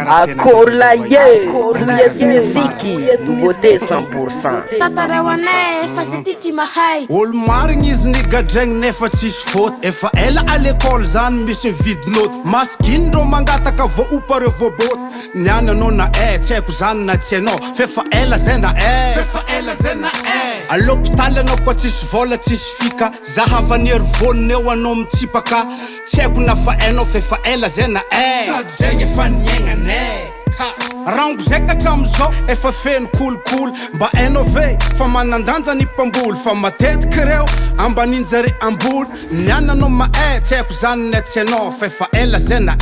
Akorlaye, Liasi miziki, nouveauté 100%. Tatarewanay, fa se ty tsy mahay. Olo marigny izy nigadregny nefa tsisy fôty. Efa ela à l'école zany misy mividy noty. Maskiny rô mangataka voaopa reo voaboty. Niany anao na tsy haiko zany na tsy anao. Fefa ela zay na à l'hôpital anao koa tsisy vola tsisy fika. Zahavaniry voniny eo anao mitsipaka. Tsy haiko na fa hainao fefa ela zay na sady zegny efa niaignanay. Rango zay katramizao efa feno kolokolo. Mba hainao ve fa manandanja ny mpamboly. Fa matetiky reo ambaninjare amboly. Niany anao mahay tsy haiko zany na tsy anao. Fefa ela zay na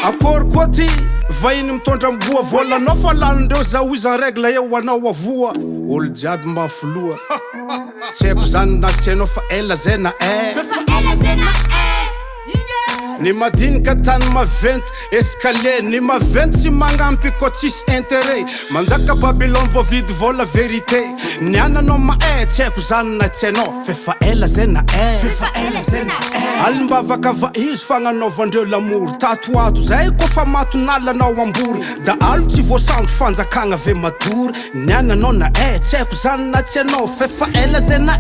akory koa ty vahiny mitondra mboa. Volanao fa lanindreo zahoizan règle eo anao avoa. Olo jiaby mafoloa. Tsy haiko zany na tsy anao fa ela zay na Ni madinika tany maventy escalier. Ni maventy sy magnampy koa tsisy intérêt. Manjaka Babylone voavidy vola vérité. Niany anao mahay tsy haiko zany na tsy anao. Fefa ela zay na alimbavaka vaizy fagnanaovandreo lamour. Tatoato zay kofa matonala anao ambory. Da alo tsy voasandro fanjakagna ve matory. Niany anao na tsy haiko zany na tsy anao. Fefa ela zay na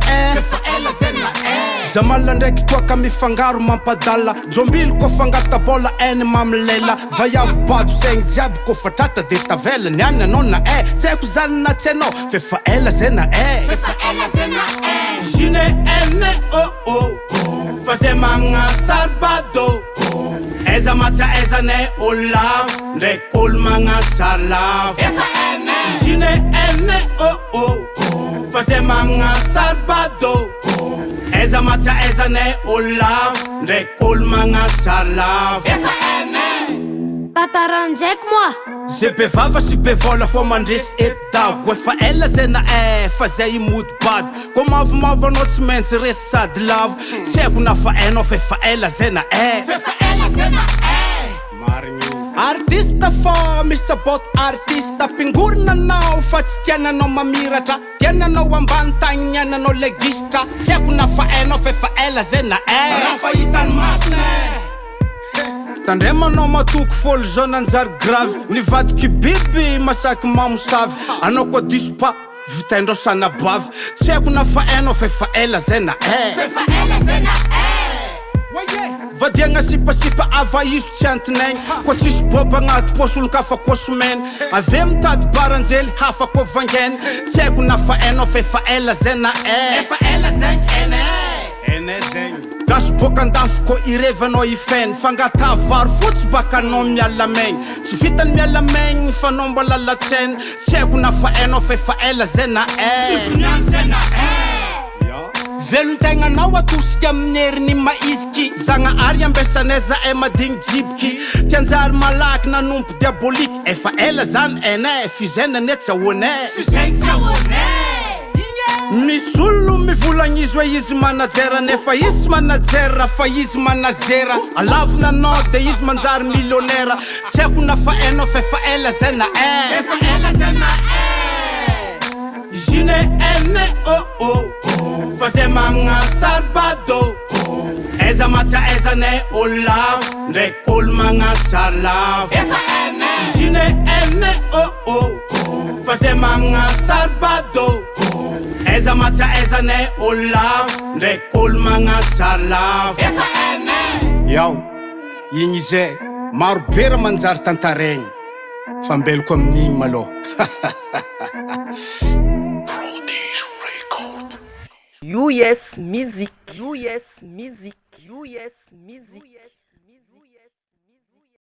Jamala ndraiky toaka mifangaro mampadala. Jombily kofa ngata bola eny mamlela. Vaiavy bado zegny jiaby kofa tratra de tavela. Niany anao na tsy haiko zany na tsy anao. Fefa ela zay na Jine ene fa zay magnasary bado. Eza matsa eza ne olo lavo ndraiky olo magnasary lavo. Jine ene fa zay magnasary bado. Eza matsa eza ne olo lavo ndraiky olo magnasary lavo. Tatarandraiky moa. Zay be vava sy be vola fô mandresy etago. Efa ela zay na fa zay imody bady. Ko mavomavo anao tsy maintsy resy sady lavo. Tsy haiko na fa hainao fefa ela zay na Artista fa misaboty artista. Pingorina anao fa tsy tiananao mamiratra. Tiananao ambany tagny niananao legistra. Tsy haiko na fa hainao fefa ela zay na rafa hitany masina. Tandremanao matoky fôlo jaune anjary grave. Nivadiky biby masaky mamosavy. Anao koa diso pa vitaindreo sanabavy. Tsy haiko na fa hainao fefa ela zay na vadiagna sipasipa avaiso tsy antinagny. Koa tsisy boba agnaty pôsy olo kafa kosomeny. Ave mitady baranjely hafa koa vangeny. Tsy haiko na fa hainao fefa ela zay na Gasy boka andafy ko irevanao ifeny. Fangata varo fotsy baka anao miala megny. Tsy vitany miala megny fa anao mbola latseny. Tsy haiko na fa hainao fefa ela zay na velon-tegna anao atosika amin'ny heriny maiziky. Zagnahary ambesanay zahay madigny jibiky. Tianjary malaky nanompo diaboliky. Efa ela zany fizaina ne tsy ahoanay. Misy olo mivolagna izy hoe izy manajera. Nefa izy tsy manajera fa izy manazera. Alavina anao de izy manjary millionnaire. Tsy haiko na fa hainao fefa ela zay na Jine ene fa zay magnasary bado. Eza matsa eza ne olo lavo ndraiky olo magnasary lavo. Jine ene fa zay magnasary bado. Eza matsa eza ne olo lavo ndraiky olo magnasary lavo. Yao, igny zay maro be raha manjary tantaregny. Fambeloko amin'igny malô. US Music.